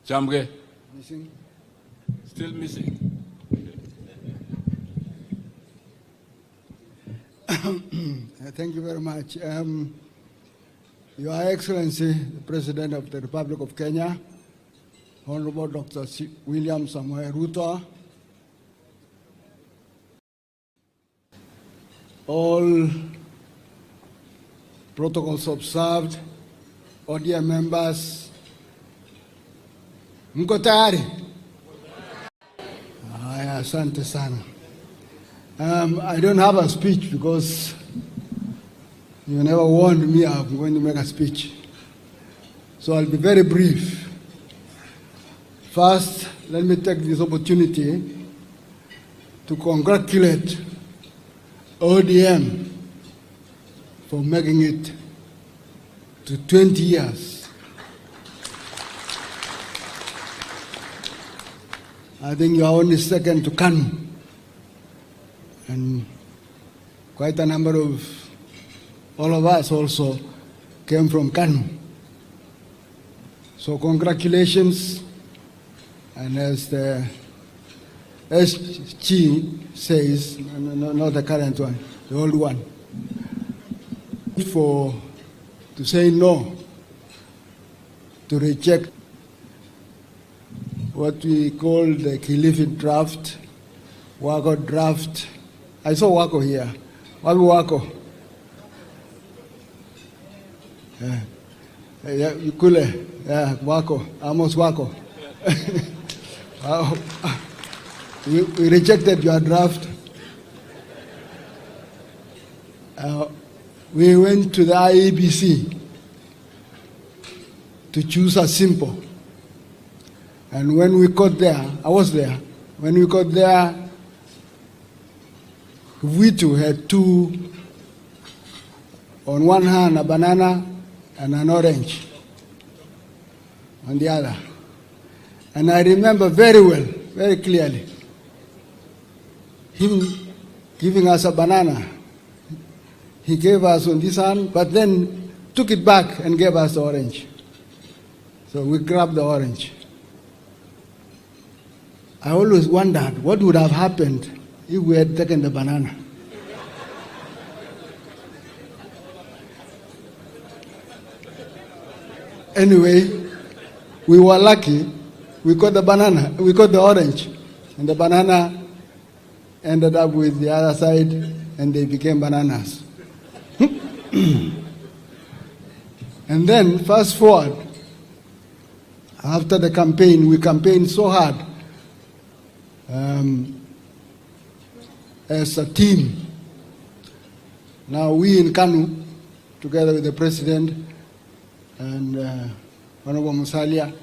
Chamge? Missing. Still missing. Thank you very much. Your Excellency, the President of the Republic of Kenya, Honorable Dr. William Samoei Ruto, all protocols observed, ODM members, mko tayari? Haya, asante sana. I don't have a speech because you never warned me I'm going to make a speech. So I'll be very brief. First, let me take this opportunity to congratulate ODM for making it to 20 years. I think you are only second to KANU. And quite a number of all of us also came from KANU. So congratulations, and as the SG says, not the current one, the old one, to say no, to reject what we call the Kilifi draft, Wako draft. I saw Wako here. Wapi Wako? Yeah, Kule. Yeah, Wako. Amos Wako. We rejected your draft. We went to the IEBC to choose a simple. And when we got there, I was there, when we got there, we too had two, on one hand a banana and an orange on the other. And I remember very well, very clearly, him giving us a banana. He gave us on this hand, but then took it back and gave us the orange. So we grabbed the orange. I always wondered what would have happened if we had taken the banana. Anyway, we were lucky. We got the banana, we got the orange, and the banana ended up with the other side, and they became bananas. And then, fast forward, after the campaign, we campaigned so hard as a team. Now we in KANU, together with the President and Honorable Musalia,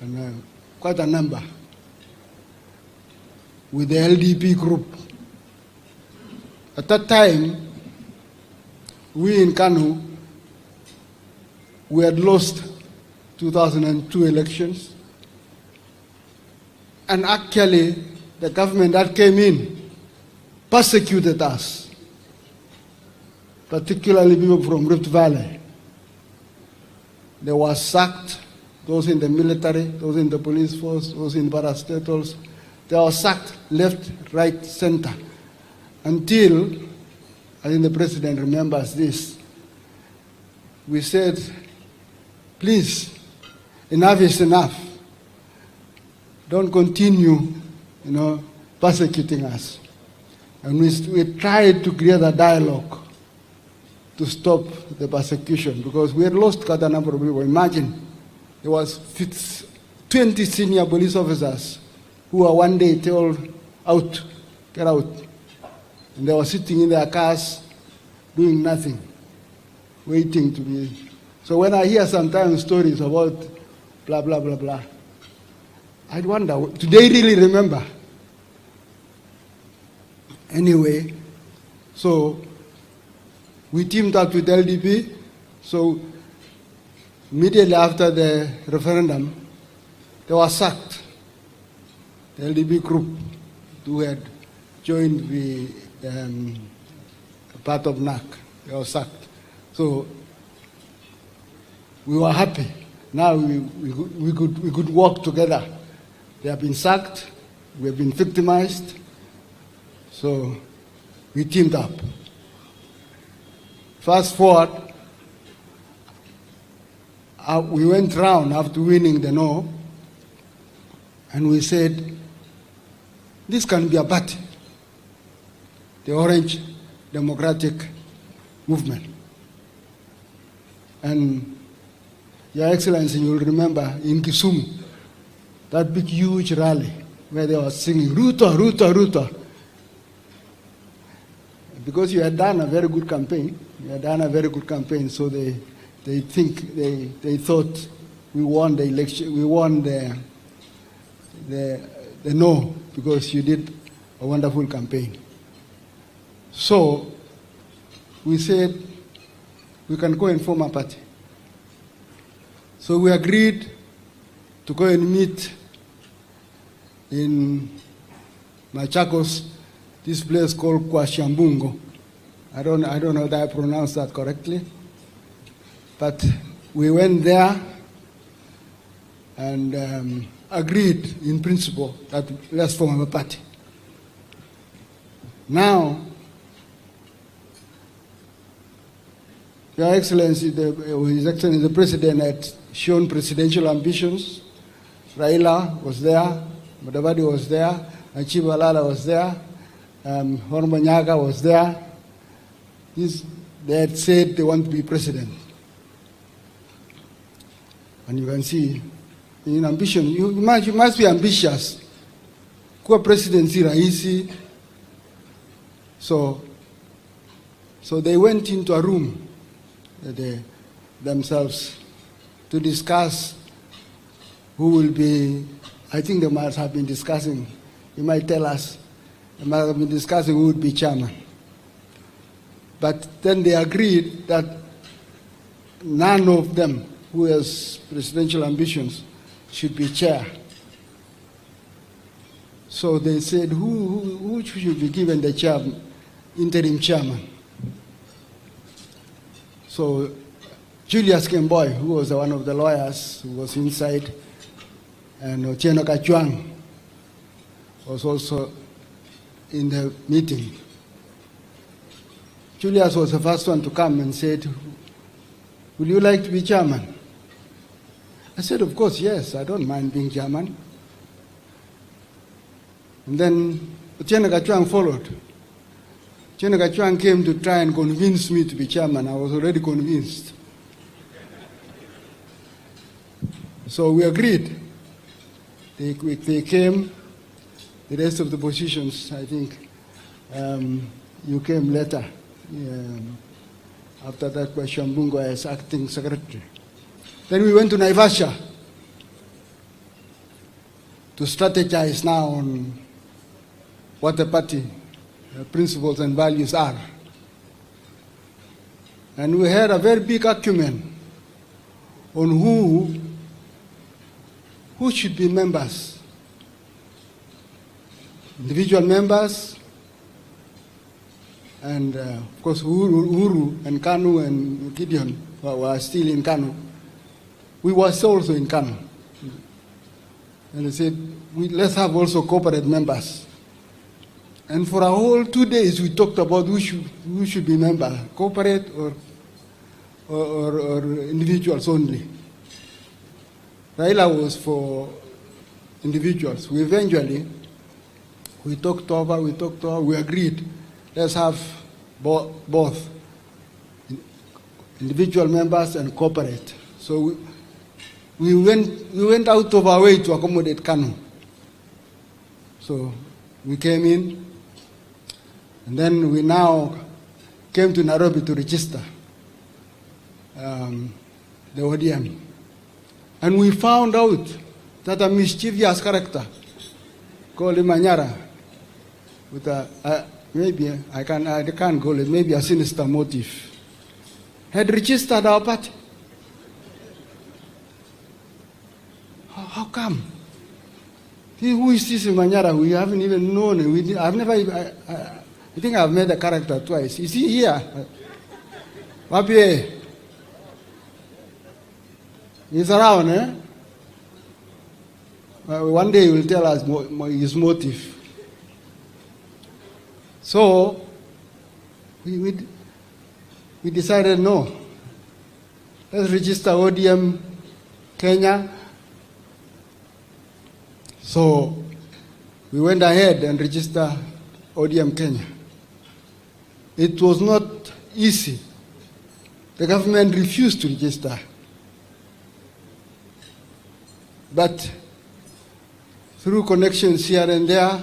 and quite a number, with the LDP group. At that time, we in KANU, we had lost 2002 elections, and actually the government that came in persecuted us, particularly people from Rift Valley. They were sacked, those in the military, those in the police force, those in parastatals. They were sacked left, right, center, until, I think the President remembers this, we said, please, enough is enough. Don't continue, persecuting us. And we tried to create a dialogue to stop the persecution, because we had lost quite a number of people. Imagine, there was 20 senior police officers who were one day told, out, get out. And they were sitting in their cars doing nothing, waiting to be. So when I hear sometimes stories about blah, blah, blah, blah, I wonder, do they really remember? Anyway, so we teamed up with LDP. So immediately after the referendum, they were sacked. The LDP group who had joined the part of NAC, they were sacked. So we were happy. now we could work together. They have been sacked, we have been victimized, so we teamed up. Fast forward, we went round after winning the no, and we said, this can be a party, the Orange Democratic Movement. And Your Excellency, you'll remember in Kisumu, that big huge rally where they were singing, Ruto, Ruto, Ruto. Because you had done a very good campaign, so they thought we won the election, we won the no, because you did a wonderful campaign. So we said we can go and form a party. So we agreed to go and meet in Machakos, this place called Kwashambungo. I don't know if I pronounced that correctly, but we went there and agreed in principle that let's form a party. Now, Your Excellency, His Excellency the President had shown presidential ambitions. Raila was there, Mudavadi was there, Achib Alala was there, Hormanyaga was there. They had said they want to be president. And you can see, in ambition, you must be ambitious. Kuwa presidency rahisi. So they went into a room themselves to discuss who will be. I think they might have been discussing, you might tell us, they might have been discussing who would be chairman. But then they agreed that none of them who has presidential ambitions should be chair. So they said, who should be given the interim chairman? So Julius Kemboy, who was one of the lawyers who was inside, and Otieno Kachwang was also in the meeting. Julius was the first one to come and said, "Would you like to be chairman?" I said, "Of course, yes, I don't mind being chairman." And then Otieno Kachwang followed. Otieno Kachwang came to try and convince me to be chairman. I was already convinced. So we agreed. They came. The rest of the positions, I think, you came later. After that, Shambungo as acting secretary. Then we went to Naivasha to strategize now on what the party principles and values are. And we had a very big argument on who should be members. Individual members, and of course Uhuru and Kanu and Gideon were still in Kanu. We were also in Kanu. And they said, let's have also corporate members. And for a whole 2 days we talked about who should be member, corporate or individuals only. Raila was for individuals. We talked over, we agreed, let's have both individual members and corporate. So we went out of our way to accommodate Kanu. So we came in, and then we now came to Nairobi to register the ODM. And we found out that a mischievous character called Imanyara, with maybe I can't call it, maybe a sinister motive, had registered our party. How come? Who is this Imanyara? We haven't even known him. I think I've met the character twice. Is he here? Wapie. He's around, eh? One day he will tell us his motive. So, we decided no. Let's register ODM Kenya. So, we went ahead and registered ODM Kenya. It was not easy. The government refused to register. But through connections here and there,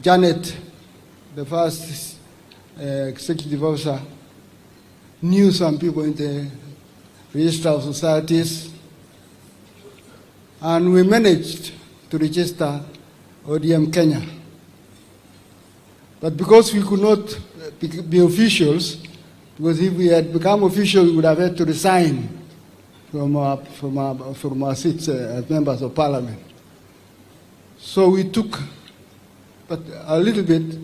Janet, the first executive officer, knew some people in the Register of Societies, and we managed to register ODM Kenya. But because we could not be officials, because if we had become officials, we would have had to resign from our seats as members of parliament. So we took, but a little bit,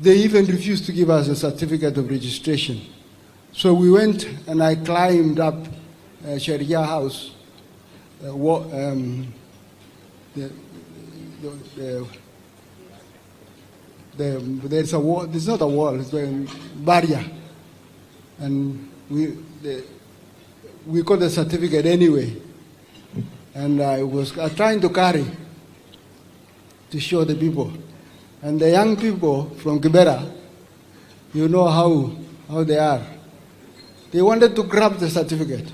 they even refused to give us a certificate of registration. So we went and I climbed up Sharia House, there's a wall, it's not a wall, it's a barrier. And we got the certificate anyway. And I was trying to carry to show the people. And the young people from Kibera, you know how they are. They wanted to grab the certificate.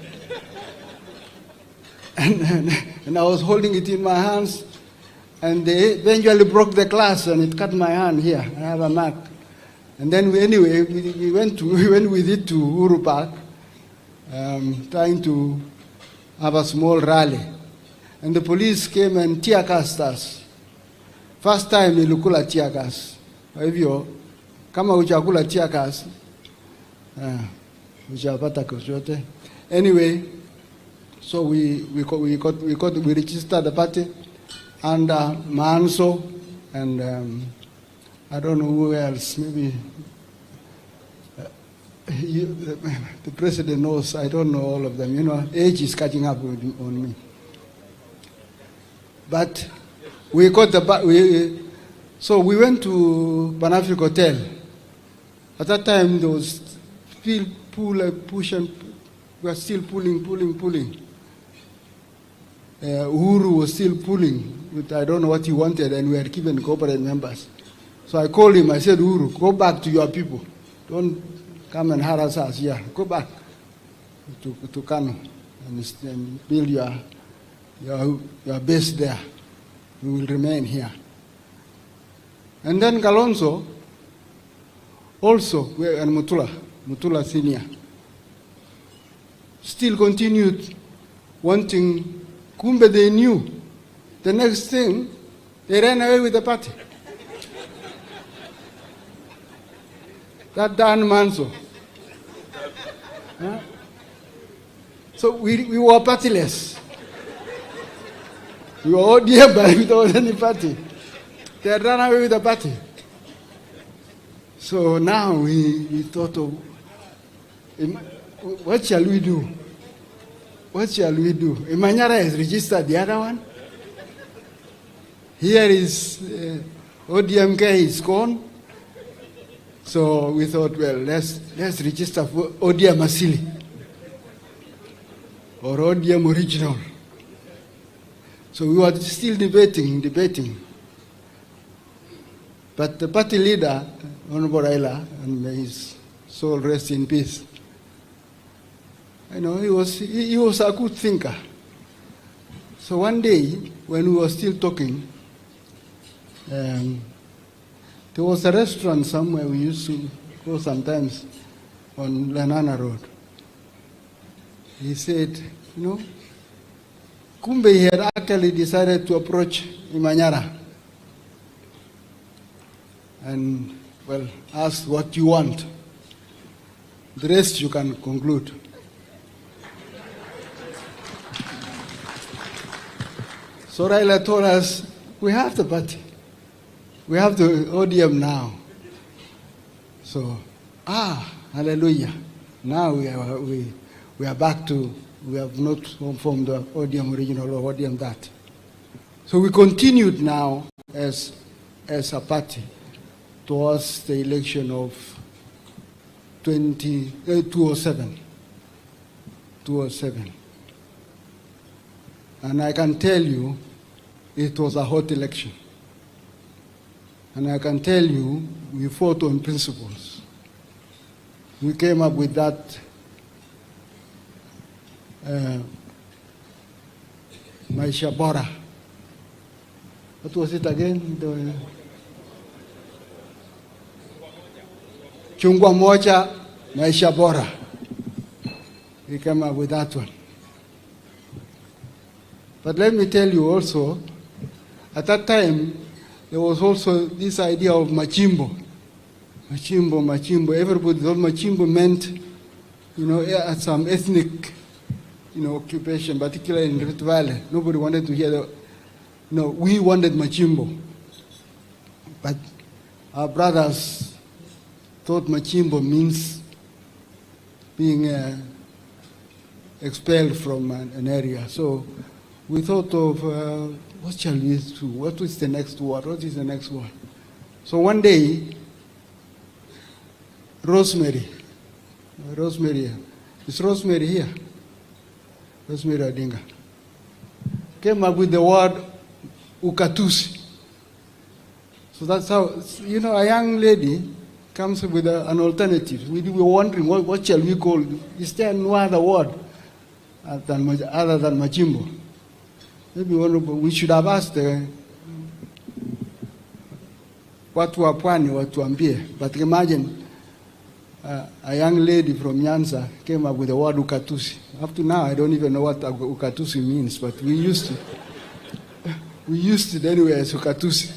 And I was holding it in my hands, and they eventually broke the glass, and it cut my hand here. I have a mark. And then we went with it to Uhuru Park, trying to have a small rally. And the police came and tear gassed us. First time nilikula tear gas. Kwa hivyo kama hujakula tear gas, hujapata chochote. Anyway, so we registered the party under Manso and I don't know who else. Maybe the president knows. I don't know all of them. You know, age is catching up on me. But we got so we went to Banafric Hotel. At that time, there was still push and we were still pulling. Uhuru was still pulling, but I don't know what he wanted, and we had given corporate members. So I called him. I said, Uhuru, go back to your people. Don't come and harass us here. Go back to Kano and build your base there. We will remain here. And then Kalonzo also, and Mutula Senior, still continued wanting. Kumbe they knew. The next thing, they ran away with the party. That Dan Manso. Huh? So we were partyless. We were ODM but without any party. They had run away with the party. So now we thought of, what shall we do? What shall we do? Imanyara has registered the other one. Here is ODMK is gone. So we thought, well, let's register for ODM Asili or ODM Original. So we were still debating. But the party leader, Honorable Raila, and may his soul rest in peace, you know, he was a good thinker. So one day, when we were still talking, there was a restaurant somewhere we used to go sometimes on Lanana Road. He said, you know, Kumbe he had actually decided to approach Imanyara and, well, ask what you want. The rest you can conclude. So Raila told us, we have the party. We have the ODM now. So, hallelujah. Now we are back to We have not formed the ODM original or ODM that. So we continued now as a party towards the election of 2007. And I can tell you, it was a hot election. And I can tell you, we fought on principles. We came up with that Maisha Bora. What was it again? Chungwa Moja, Maisha Bora. We came up with that one. But let me tell you also, at that time, there was also this idea of Machimbo. Machimbo. Everybody thought Machimbo meant, some ethnic, occupation, particularly in Rift Valley. Nobody wanted to hear we wanted Machimbo. But our brothers thought Machimbo means being expelled from an area. So we thought of what shall we do? What is the next word? What is the next word? So one day, Rosemary, is Rosemary here? Rosemary Adinga came up with the word ukatusi. So that's how, a young lady comes with an alternative. We were wondering, what shall we call it? Is there no other word other than Machimbo? Maybe we should have asked watu wa pwani watuambie. But imagine a young lady from Nyanza came up with the word ukatusi. Up to now, I don't even know what ukatusi means, but we used it anyway as ukatusi.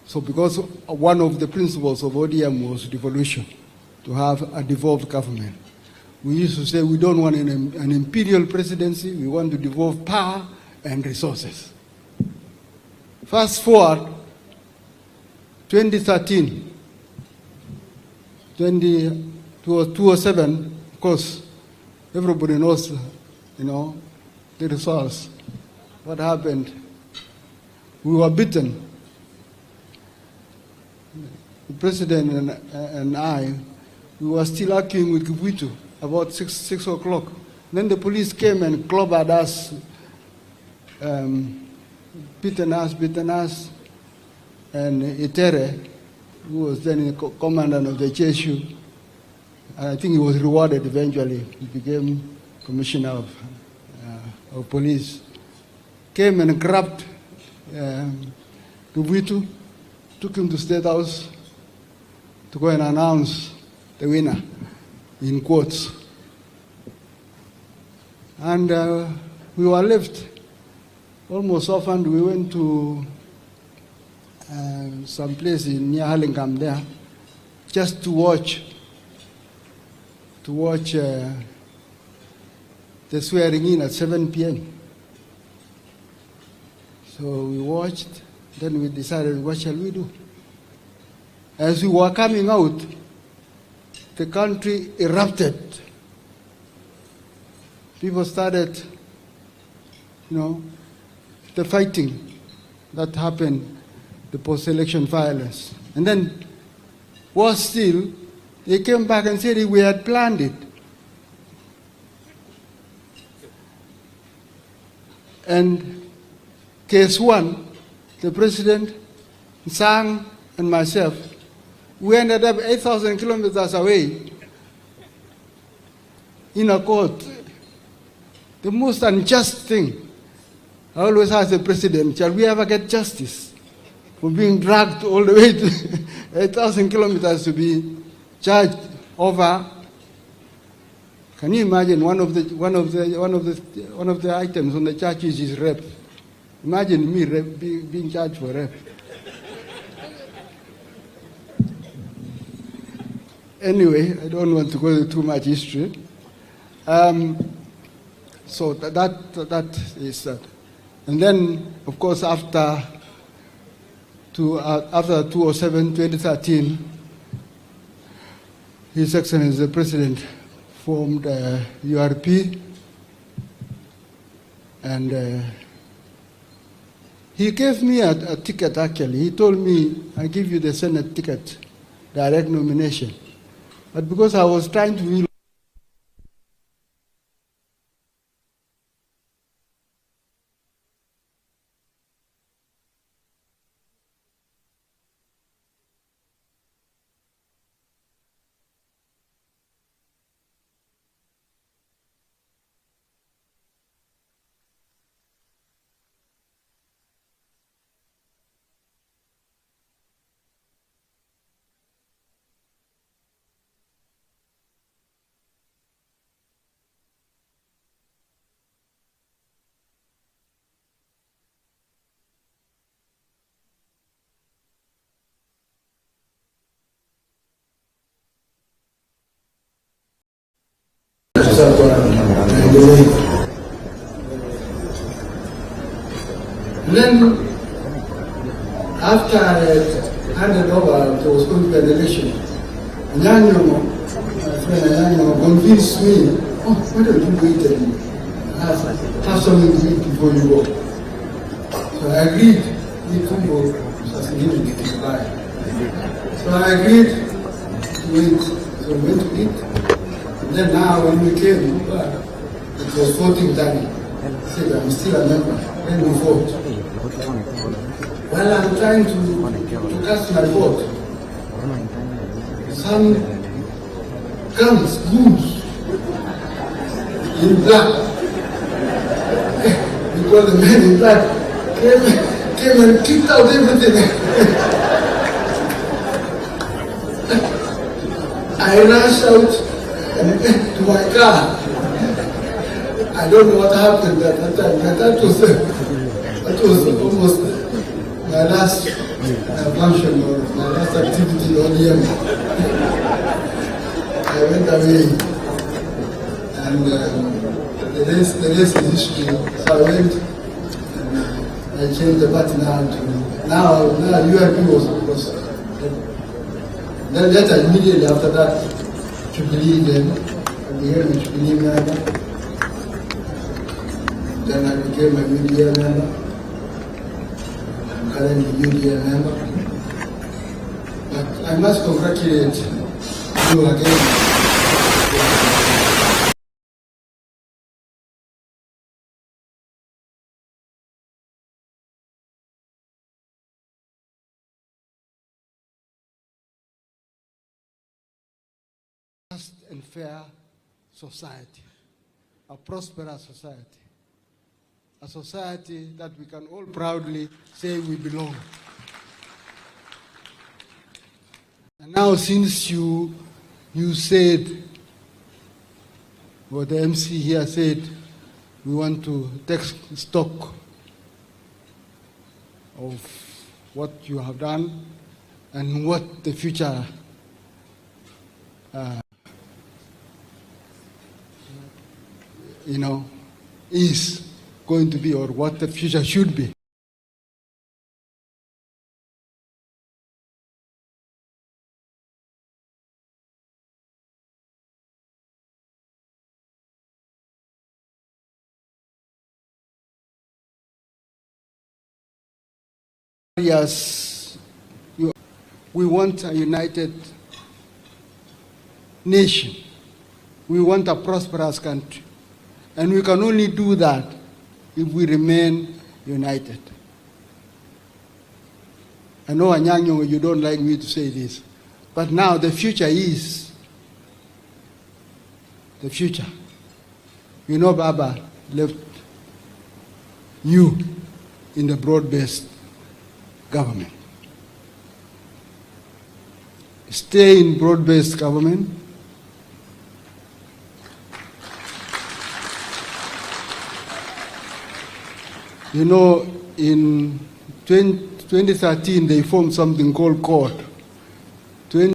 So because one of the principles of ODM was devolution, to have a devolved government. We used to say we don't want an imperial presidency, we want to devolve power and resources. Fast forward, 2013, 2007, of course, everybody knows, the results. What happened? We were beaten. The president and I, we were still arguing with Kivuitu about 6 o'clock. Then the police came and clobbered us, beaten us, and Itere, who was then the commandant of the JSU, I think he was rewarded eventually. He became commissioner of police. Came and grabbed Kivuitu, took him to State House to go and announce the winner, in quotes. And we were left almost orphaned. We went to some place near Hurlingham there, just to watch the swearing in at 7 p.m. So we watched, then we decided, what shall we do? As we were coming out, the country erupted. People started, the fighting that happened, the post-election violence. And then, worse still, they came back and said we had planned it. And case one, the president, Sang, and myself, we ended up 8,000 kilometers away in a court. The most unjust thing, I always ask the president, shall we ever get justice for being dragged all the way to 8,000 kilometers to be charged over? Can you imagine one of the items on the charges is rape? Imagine me being charged for rape. Anyway, I don't want to go into too much history. So that is that. And then, of course, after 2007, 2013, His Excellency the President formed URP, and he gave me a ticket actually. He told me, I give you the Senate ticket, direct nomination. But because I was trying to relocate, and then after I had handed over, there was going to be an election. Nyanyo, my friend Nyanyo, convinced me, oh, why don't you wait and have something to eat before you go? So I agreed. He told me to buy. So I agreed to wait. So we went to eat. And then now when we came back, it was voting time. I said, I'm still a member. Let me vote. While I'm trying to cast my vote, some guns, goons, in black, because the men in black came and kicked out everything. I rushed out to my car. I don't know what happened at that time, but that was almost my last function or my last activity in ODM. I went away, and the rest is history. So I went, and I changed the party now URP was then later immediately after that, Jubilee then, I became a Jubilee member. Then I became a UDA member. I'm currently UDA member. But I must congratulate you again. Just and fair society, a prosperous society. A society that we can all proudly say we belong. And now since you said, or the MC here said, we want to take stock of what you have done and what the future is going to be, or what the future should be. Yes, we want a united nation. We want a prosperous country. And we can only do that if we remain united. I know, Anyang, you don't like me to say this, but now the future is the future. You know, Baba left you in the broad-based government. Stay in broad-based government. You know, in 2013, they formed something called CORD.